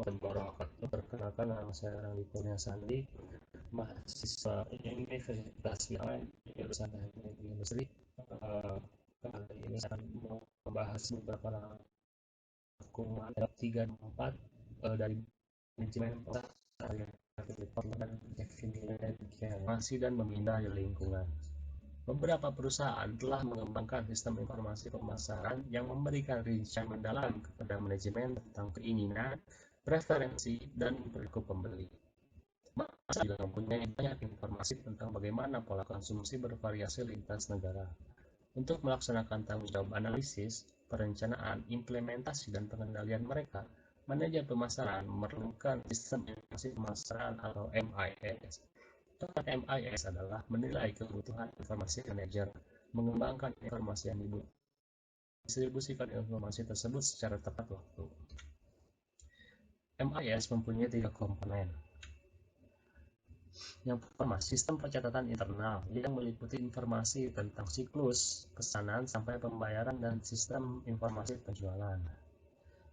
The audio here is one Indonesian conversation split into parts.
Wabarakatuh. Perkenalkan, nama saya Rangdi Kurniasandi, mahasiswa Universitas Wilayah jurusan Teknik Industri. Kali ini saya akan membahas beberapa rangkuman bab 3 dan 4 dari manajemen masih dan memindai lingkungan. Beberapa perusahaan telah mengembangkan sistem informasi pemasaran yang memberikan rincian mendalam kepada manajemen tentang keinginan, preferensi, dan perilaku pembeli. Masa juga mempunyai banyak informasi tentang bagaimana pola konsumsi bervariasi lintas negara. Untuk melaksanakan tanggung jawab analisis, perencanaan, implementasi, dan pengendalian mereka, manajer pemasaran memerlukan sistem informasi pemasaran atau MIS. Tujuan MIS adalah menilai kebutuhan informasi manajer, mengembangkan informasi yang didistribusikan informasi tersebut secara tepat waktu. MIS mempunyai 3 komponen. Yang pertama, sistem pencatatan internal yang meliputi informasi tentang siklus pesanan sampai pembayaran dan sistem informasi penjualan.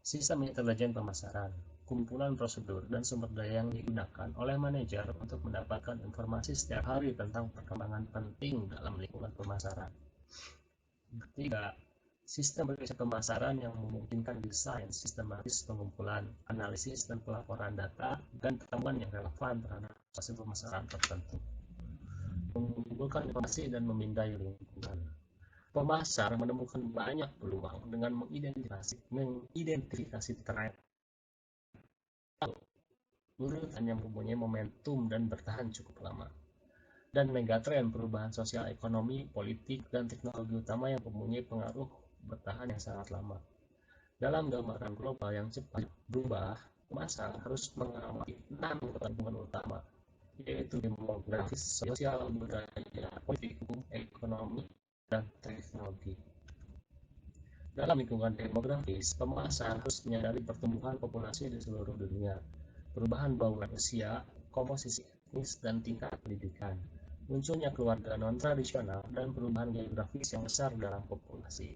Sistem intelijen pemasaran, kumpulan prosedur dan sumber daya yang digunakan oleh manajer untuk mendapatkan informasi setiap hari tentang perkembangan penting dalam lingkungan pemasaran. Ketiga, sistem riset pemasaran yang memungkinkan desain sistematis pengumpulan, analisis, dan pelaporan data dan temuan yang relevan terhadap proses pemasaran tertentu. Mengumpulkan informasi dan memindai lingkungan. Pemasar menemukan banyak peluang dengan mengidentifikasi tren urutan yang mempunyai momentum dan bertahan cukup lama, dan megatren perubahan sosial, ekonomi, politik, dan teknologi utama yang mempunyai pengaruh bertahan yang sangat lama. Dalam gambaran global yang cepat berubah, pemasar harus mengamati 6 kepentingan utama, yaitu demografis, sosial, budaya, politik, hukum, ekonomi, dan teknologi. Dalam lingkungan demografis, pemasar harus menyadari pertumbuhan populasi di seluruh dunia, perubahan bauran usia, komposisi etnis, dan tingkat pendidikan, munculnya keluarga non-tradisional, dan perubahan geografis yang besar dalam populasi.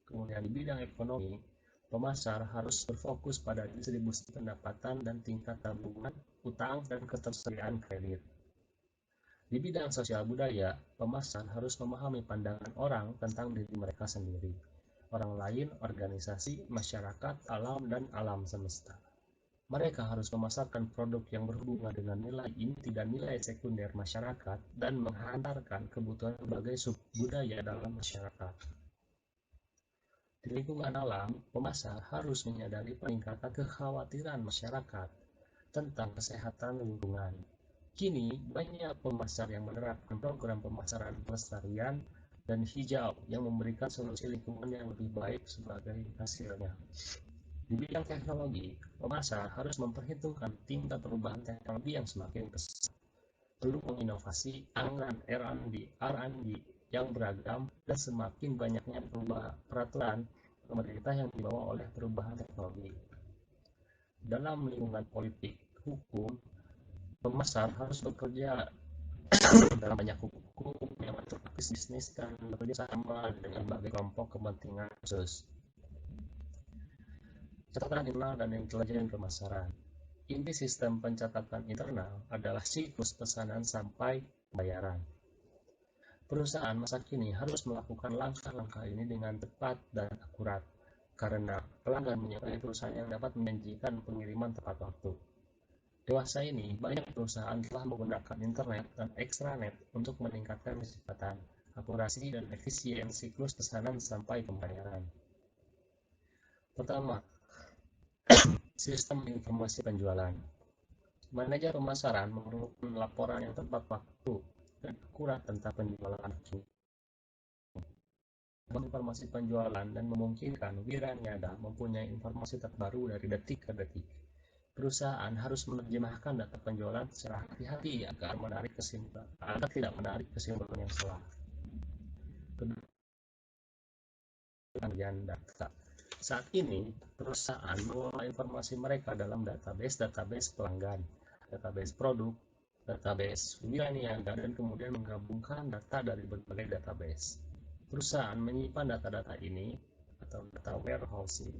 Kemudian di bidang ekonomi, pemasar harus berfokus pada distribusi pendapatan dan tingkat tabungan, utang, dan ketersediaan kredit. Di bidang sosial budaya, pemasar harus memahami pandangan orang tentang diri mereka sendiri, orang lain, organisasi, masyarakat, alam, dan alam semesta. Mereka harus memasarkan produk yang berhubungan dengan nilai inti dan nilai sekunder masyarakat dan menghantarkan kebutuhan berbagai subbudaya dalam masyarakat. Di lingkungan alam, pemasar harus menyadari peningkatan kekhawatiran masyarakat tentang kesehatan lingkungan. Kini, banyak pemasar yang menerapkan program pemasaran pelestarian dan hijau yang memberikan solusi lingkungan yang lebih baik sebagai hasilnya. Di bidang teknologi, pemasar harus memperhitungkan tingkat perubahan teknologi yang semakin pesat, perlu menginovasi anggaran R&D yang beragam, dan semakin banyaknya peraturan pemerintah yang dibawa oleh perubahan teknologi. Dalam lingkungan politik, hukum, pemasar harus bekerja dalam banyak hukum yang mengatur praktis bisnis dan bekerja sama dengan berbagai kelompok kepentingan khusus. Catatan internal dan intelijen pemasaran. Inti sistem pencatatan internal adalah siklus pesanan sampai pembayaran. Perusahaan masa kini harus melakukan langkah-langkah ini dengan tepat dan akurat, karena pelanggan menyukai perusahaan yang dapat menjanjikan pengiriman tepat waktu. Dewasa ini, banyak perusahaan telah menggunakan internet dan extranet untuk meningkatkan kecepatan, akurasi, dan efisiensi siklus pesanan sampai pembayaran. Pertama, sistem informasi penjualan. Manajer pemasaran memerlukan laporan yang tepat waktu dan akurat tentang penjualan. Informasi penjualan dan memungkinkan wiraniaga mempunyai informasi terbaru dari detik ke detik. Perusahaan harus menerjemahkan data penjualan secara hati-hati agar tidak menarik kesimpulan yang salah. Kemudian data. Saat ini, perusahaan mengelola informasi mereka dalam database pelanggan, database produk, database wiraniaga, dan kemudian menggabungkan data dari berbagai database. Perusahaan menyimpan data-data ini atau data warehousing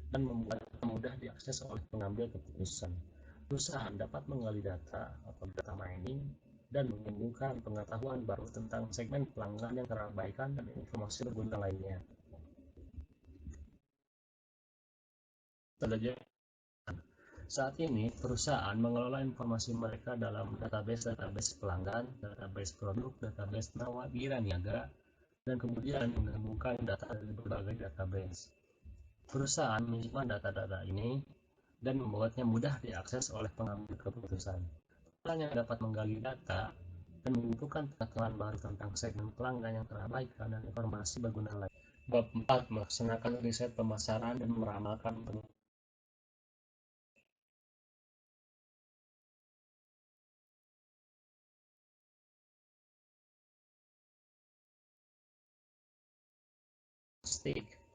dan membuatnya mudah diakses oleh pengambil keputusan. Perusahaan dapat menggali data atau data mining dan mengumpulkan pengetahuan baru tentang segmen pelanggan yang terabaikan dan informasi berguna lainnya. Saat ini, perusahaan mengelola informasi mereka dalam database pelanggan, database produk, database wira niaga, dan kemudian menggabungkan data dari berbagai database. Perusahaan menyimpan data-data ini dan membuatnya mudah diakses oleh pengambil keputusan. Perusahaan yang dapat menggali data dan mengumpulkan pengetahuan baru tentang segmen pelanggan yang terabaikan dan informasi berguna lain. Bab 4. Melaksanakan riset pemasaran dan meramalkan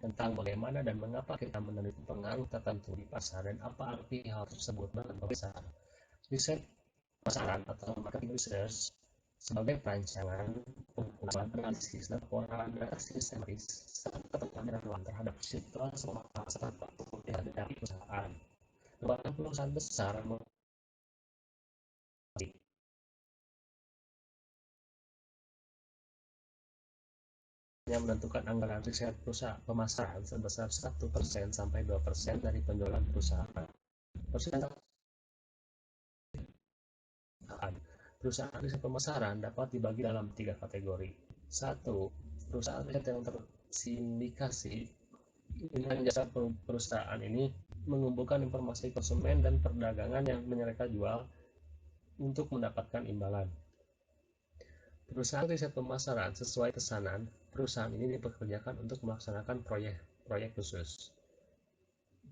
tentang bagaimana dan mengapa kita meneliti pengaruh tertentu di pasar dan apa arti hal tersebut bagi pasar. Riset pasaran atau market research sebagai perancangan, pengumpulan, analisis, laporan data sistematis, serta pengambilan terhadap situasi pasar dari perusahaan. Beberapa perusahaan besar yang menentukan anggaran riset perusahaan pemasaran sebesar 1% sampai 2% dari penjualan perusahaan. Persentase perusahaan riset pemasaran dapat dibagi dalam 3 kategori. 1. Perusahaan riset yang tersindikasi. Dengan jasa perusahaan ini mengumpulkan informasi konsumen dan perdagangan yang mereka jual untuk mendapatkan imbalan. Perusahaan riset pemasaran sesuai pesanan, perusahaan ini dipekerjakan untuk melaksanakan proyek khusus.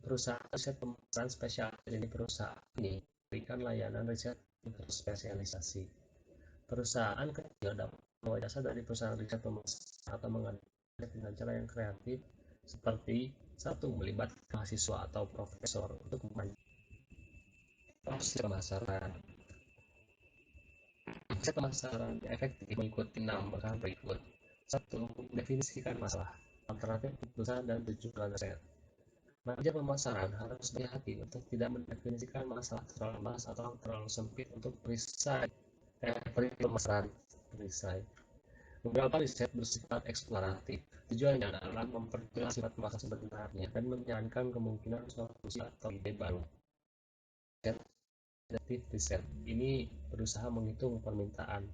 Perusahaan riset pemasaran spesial ini perusahaan ini memberikan layanan riset berspesialisasi. Perusahaan kecil dapat membawa jasa dari perusahaan riset pemasaran atau mengadakan dengan cara yang kreatif seperti 1. Melibatkan mahasiswa atau profesor untuk memperbaiki pemasaran. Riset pemasaran efektif mengikuti 6 bahan berikut. 1. Definisikan masalah, alternatif keputusan dan tujuan riset. Manajer pemasaran harus hati-hati untuk tidak mendefinisikan masalah terlalu luas atau terlalu sempit untuk perisai pemasaran. Beberapa riset bersifat eksploratif. Tujuannya adalah memperjelas sifat masalah sebenarnya dan menyarankan kemungkinan solusi atau ide baru. Riset ini berusaha menghitung permintaan.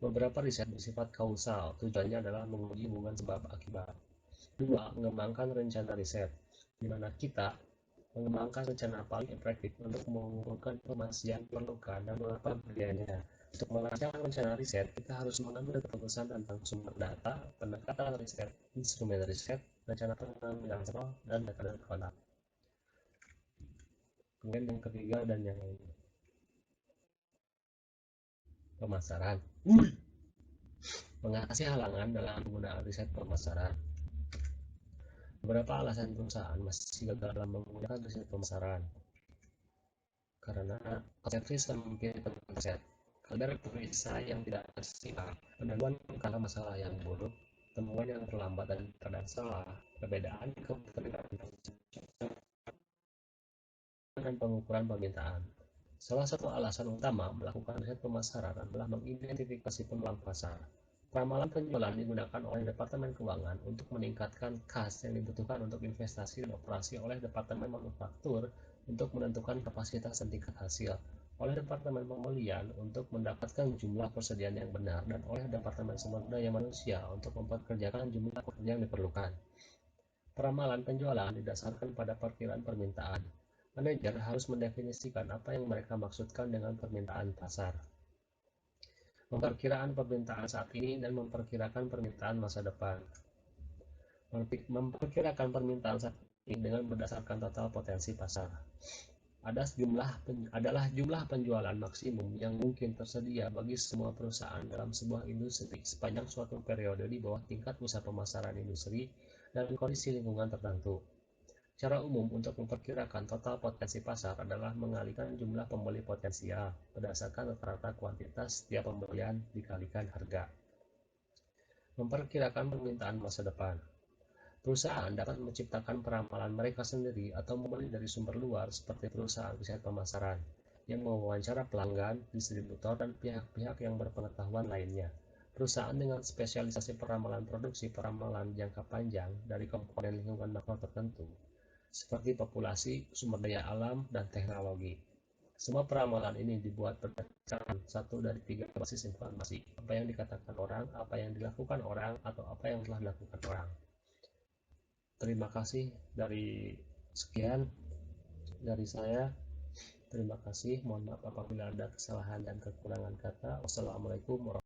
Beberapa riset bersifat kausal. Tujuannya adalah menguji hubungan sebab akibat. 2. Mengembangkan rencana riset, di mana kita mengembangkan rencana paling efektif untuk mengumpulkan informasi yang diperlukan dan berapa biayanya. Untuk merancang rencana riset, kita harus mengambil keputusan tentang sumber data, pendekatan riset, instrumen riset, rencana pengambilan sampel, dan data kontak. Kemudian yang ketiga dan yang lainnya. Pemasaran. Mengatasi halangan dalam penggunaan riset pemasaran. Beberapa alasan perusahaan masih gagal dalam menggunakan riset pemasaran. Karena konsep sistem memiliki riset, kadar perisai yang tidak tersimak, pendahuluan karena masalah yang buruk, temuan yang terlambat dan kadang salah, perbedaan kepentingan dan pengukuran permintaan. Salah satu alasan utama melakukan riset pemasaran adalah mengidentifikasi peluang pasar. Ramalan penjualan digunakan oleh Departemen Keuangan untuk meningkatkan kas yang dibutuhkan untuk investasi dan operasi oleh Departemen Manufaktur untuk menentukan kapasitas dan tingkat hasil, oleh Departemen Pembelian untuk mendapatkan jumlah persediaan yang benar, dan oleh Departemen Sumber Daya Manusia untuk memperkerjakan jumlah pekerja yang diperlukan. Peramalan penjualan didasarkan pada perkiraan permintaan. Manajer harus mendefinisikan apa yang mereka maksudkan dengan permintaan pasar, memperkirakan permintaan saat ini, dan memperkirakan permintaan masa depan. Memperkirakan permintaan saat ini dengan berdasarkan total potensi pasar adalah jumlah penjualan maksimum yang mungkin tersedia bagi semua perusahaan dalam sebuah industri sepanjang suatu periode di bawah tingkat usaha pemasaran industri dan kondisi lingkungan tertentu. Cara umum untuk memperkirakan total potensi pasar adalah mengalihkan jumlah pembeli potensial berdasarkan rata-rata kuantitas setiap pembelian dikalikan harga. Memperkirakan permintaan masa depan. Perusahaan dapat menciptakan peramalan mereka sendiri atau membeli dari sumber luar seperti perusahaan riset pemasaran yang mewawancara pelanggan, distributor, dan pihak-pihak yang berpengetahuan lainnya. Perusahaan dengan spesialisasi peramalan produksi peramalan jangka panjang dari komponen lingkungan makro tertentu, seperti populasi, sumber daya alam, dan teknologi. Semua peramalan ini dibuat berdasarkan satu dari tiga basis informasi: apa yang dikatakan orang, apa yang dilakukan orang, atau apa yang telah dilakukan orang. Terima kasih sekian dari saya. Terima kasih. Mohon maaf apabila ada kesalahan dan kekurangan kata. Wassalamualaikum warahmatullahi wabarakatuh.